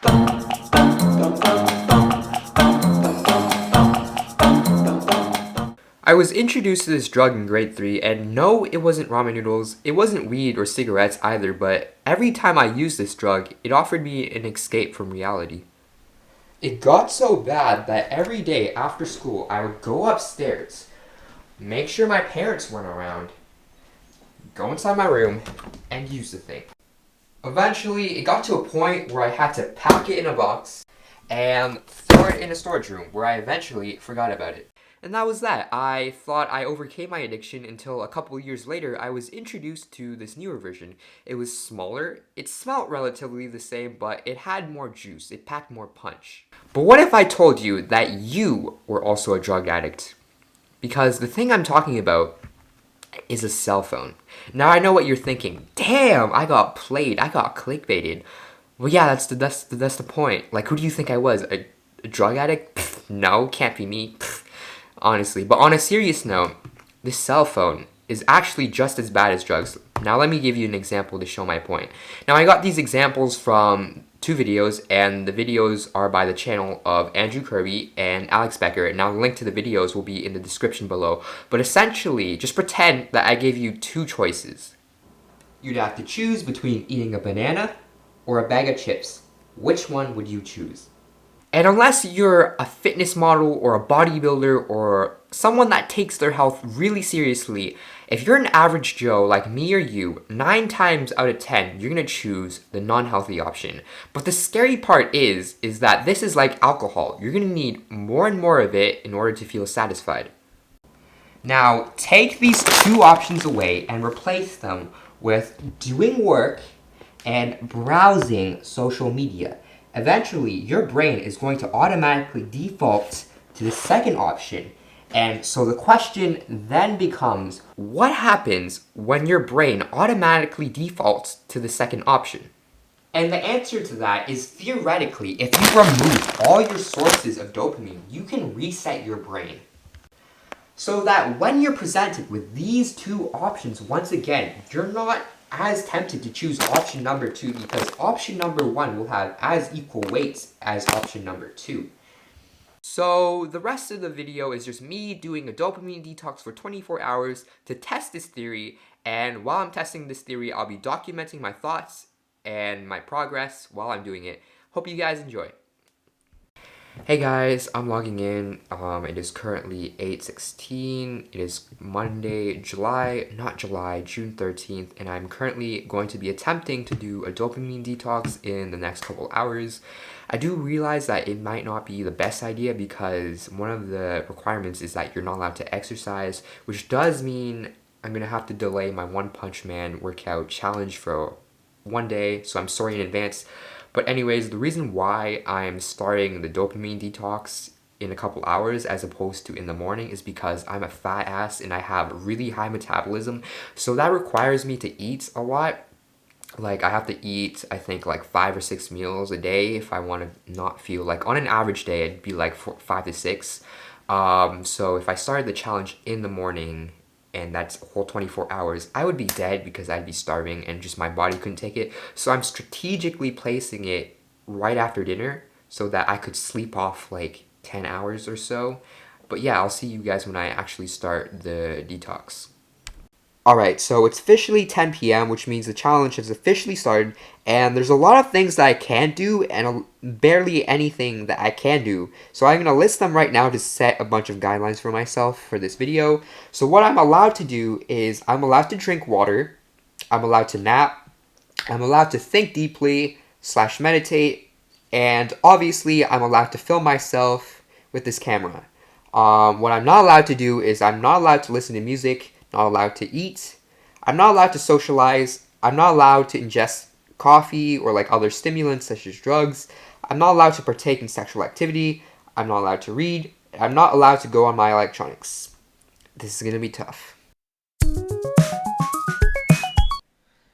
I was introduced to this drug in grade 3, and no, it wasn't ramen noodles, it wasn't weed or cigarettes either, but every time I used this drug, it offered me an escape from reality. It got so bad that every day after school, I would go upstairs, make sure my parents weren't around, go inside my room, and use the thing. Eventually, it got to a point where I had to pack it in a box and throw it in a storage room where I eventually forgot about it. And that was that. I thought I overcame my addiction until a couple years later I was introduced to this newer version. It was smaller, it smelled relatively the same, but it had more juice, it packed more punch. But what if I told you that you were also a drug addict? Because the thing I'm talking about is a cell phone. Now I know what you're thinking. Damn, I got played, I got clickbaited. Well, yeah, that's the point. Like, who do you think I was? A drug addict? Pfft, no, can't be me. Pfft, honestly. But on a serious note, this cell phone is actually just as bad as drugs. Now let me give you an example to show my point. Now I got these examples from 2 videos, and the videos are by the channel of Andrew Kirby and Alex Becker. Now the link to the videos will be in the description below. But essentially, just pretend that I gave you 2 choices. You'd have to choose between eating a banana or a bag of chips. Which one would you choose? And unless you're a fitness model or a bodybuilder or someone that takes their health really seriously, if you're an average Joe like me or you, 9 times out of 10, you're gonna choose the non-healthy option. But the scary part is that this is like alcohol. You're gonna need more and more of it in order to feel satisfied. Now, take these 2 options away and replace them with doing work and browsing social media. Eventually, your brain is going to automatically default to the second option. And so the question then becomes, what happens when your brain automatically defaults to the second option? And the answer to that is, theoretically, if you remove all your sources of dopamine, you can reset your brain. So that when you're presented with these 2 options, once again, you're not as tempted to choose option number 2 because option number 1 will have as equal weights as option number 2. So the rest of the video is just me doing a dopamine detox for 24 hours to test this theory, and while I'm testing this theory, I'll be documenting my thoughts and my progress while I'm doing it. Hope you guys enjoy. Hey guys, I'm logging in. It is currently 8:16. It is Monday, June 13th, and I'm currently going to be attempting to do a dopamine detox in the next couple hours. I do realize that it might not be the best idea because one of the requirements is that you're not allowed to exercise, which does mean I'm gonna have to delay my One Punch Man workout challenge for 1 day, so I'm sorry in advance. But anyways, the reason why I'm starting the dopamine detox in a couple hours as opposed to in the morning is because I'm a fat ass and I have really high metabolism. So that requires me to eat a lot. Like, I have to eat, I think, like 5 or 6 meals a day if I want to not feel like, on an average day, it'd be like 5 to 6. So if I started the challenge in the morning, and that's a whole 24 hours, I would be dead because I'd be starving and just my body couldn't take it. So I'm strategically placing it right after dinner so that I could sleep off like 10 hours or so. But yeah, I'll see you guys when I actually start the detox. Alright, so it's officially 10 p.m., which means the challenge has officially started, and there's a lot of things that I can't do, and barely anything that I can do. So I'm going to list them right now to set a bunch of guidelines for myself for this video. So what I'm allowed to do is, I'm allowed to drink water, I'm allowed to nap, I'm allowed to think deeply, / meditate, and obviously I'm allowed to film myself with this camera. What I'm not allowed to do is, I'm not allowed to listen to music, not allowed to eat, I'm not allowed to socialize, I'm not allowed to ingest coffee or like other stimulants such as drugs, I'm not allowed to partake in sexual activity, I'm not allowed to read, I'm not allowed to go on my electronics. This is gonna be tough.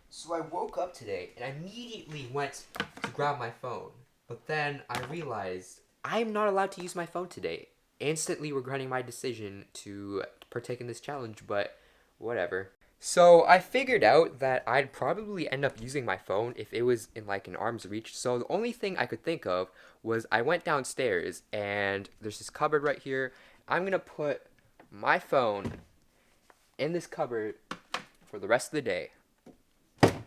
So I woke up today and I immediately went to grab my phone, but then I realized I'm not allowed to use my phone today, instantly regretting my decision to partake in this challenge, but whatever. So I figured out that I'd probably end up using my phone if it was in like an arm's reach. So the only thing I could think of was I went downstairs and there's this cupboard right here. I'm gonna put my phone in this cupboard for the rest of the day.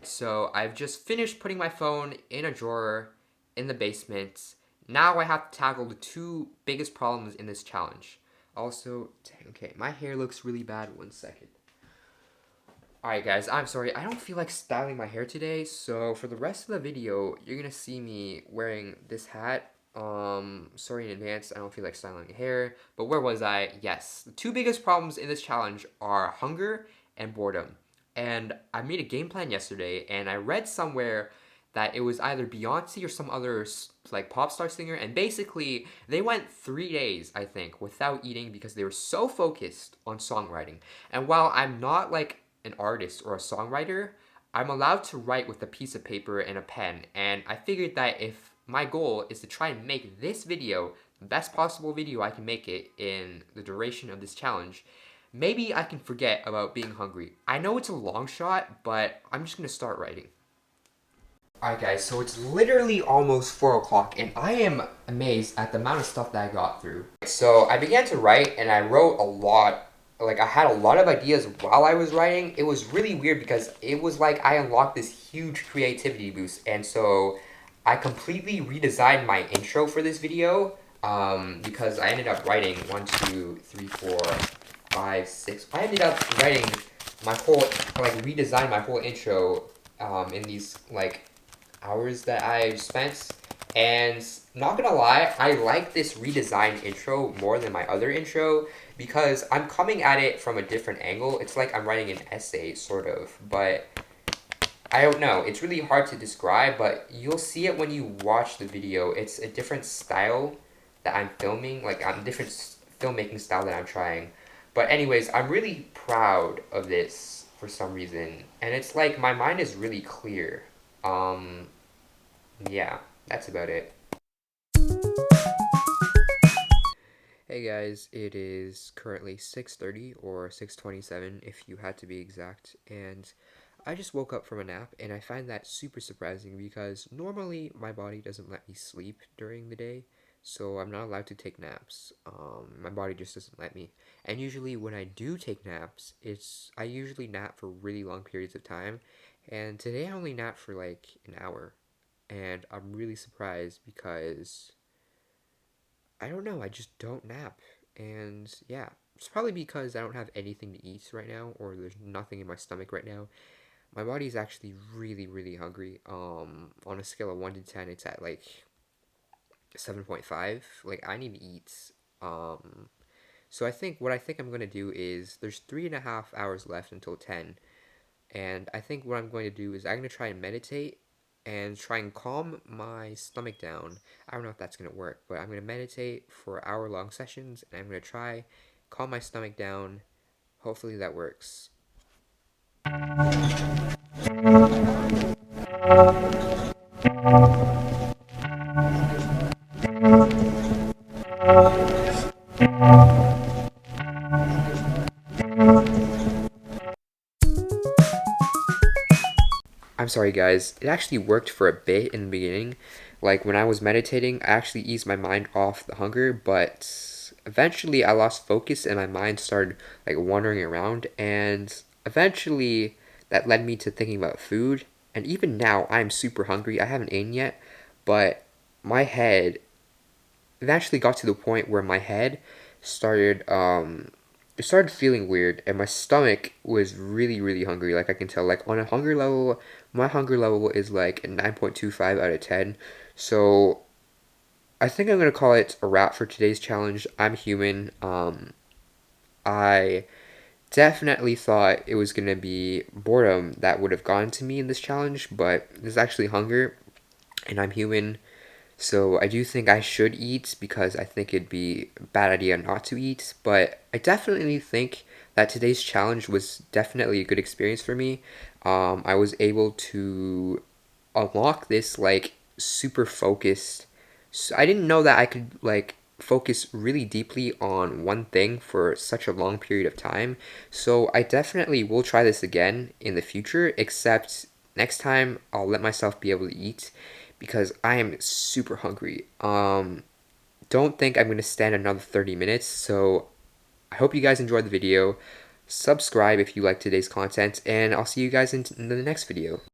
So I've just finished putting my phone in a drawer in the basement. Now I have to tackle the two biggest problems in this challenge. Also, dang, okay, my hair looks really bad. 1 second. Alright guys, I'm sorry, I don't feel like styling my hair today, so for the rest of the video, you're gonna see me wearing this hat. Sorry in advance, I don't feel like styling my hair. But where was I? Yes, the two biggest problems in this challenge are hunger and boredom. And I made a game plan yesterday, and I read somewhere that it was either Beyonce or some other like pop star singer, and basically they went 3 days, I think, without eating because they were so focused on songwriting. And while I'm not like an artist or a songwriter, I'm allowed to write with a piece of paper and a pen. And I figured that if my goal is to try and make this video the best possible video I can make it in the duration of this challenge, maybe I can forget about being hungry. I know it's a long shot, but I'm just gonna start writing. Alright guys, so it's literally almost 4 o'clock and I am amazed at the amount of stuff that I got through. So I began to write and I wrote a lot. Like I had a lot of ideas while I was writing. It was really weird because it was like I unlocked this huge creativity boost. And so I completely redesigned my intro for this video because I ended up writing 1, 2, 3, 4, 5, 6. I ended up writing my whole, like redesigned my whole intro in these like hours that I spent. And not gonna lie, I like this redesigned intro more than my other intro because I'm coming at it from a different angle. It's like I'm writing an essay, sort of, but I don't know. It's really hard to describe, but you'll see it when you watch the video. It's a different style that I'm filming, like I'm different filmmaking style that I'm trying. But anyways, I'm really proud of this for some reason, and it's like my mind is really clear. Um, yeah, that's about it. Hey guys, it is currently 6:30 or 6:27 if you had to be exact, and I just woke up from a nap and I find that super surprising because normally my body doesn't let me sleep during the day, so I'm not allowed to take naps. My body just doesn't let me. And usually when I do take naps, I usually nap for really long periods of time, and today I only napped for like an hour, and I'm really surprised because I don't know, I just don't nap. And yeah, it's probably because I don't have anything to eat right now, or there's nothing in my stomach right now. My body's actually really, really hungry. On a scale of 1 to 10, it's at like 7.5. Like, I need to eat. Um, so what I think I'm gonna do is there's 3.5 hours left until 10. And I think what I'm going to do is I'm going to try and meditate and try and calm my stomach down. I don't know if that's going to work, but I'm going to meditate for hour-long sessions, and I'm going to try calm my stomach down. Hopefully that works. I'm sorry guys, it actually worked for a bit in the beginning. Like when I was meditating, I actually eased my mind off the hunger, but eventually I lost focus and my mind started like wandering around, and eventually that led me to thinking about food. And even now I'm super hungry. I haven't eaten yet, but my head eventually got to the point where my head started it started feeling weird and my stomach was really really hungry. Like I can tell, like on a hunger level, my hunger level is like a 9.25 out of 10. So I think I'm gonna call it a wrap for today's challenge. I'm human. I definitely thought it was gonna be boredom that would have gotten to me in this challenge, but there's actually hunger, and I'm human. So I do think I should eat because I think it'd be a bad idea not to eat. But I definitely think that today's challenge was definitely a good experience for me. I was able to unlock this like super focused. So I didn't know that I could like focus really deeply on one thing for such a long period of time. So I definitely will try this again in the future, except next time I'll let myself be able to eat because I am super hungry. Don't think I'm going to stand another 30 minutes. So I hope you guys enjoyed the video. Subscribe if you like today's content, and I'll see you guys in the next video.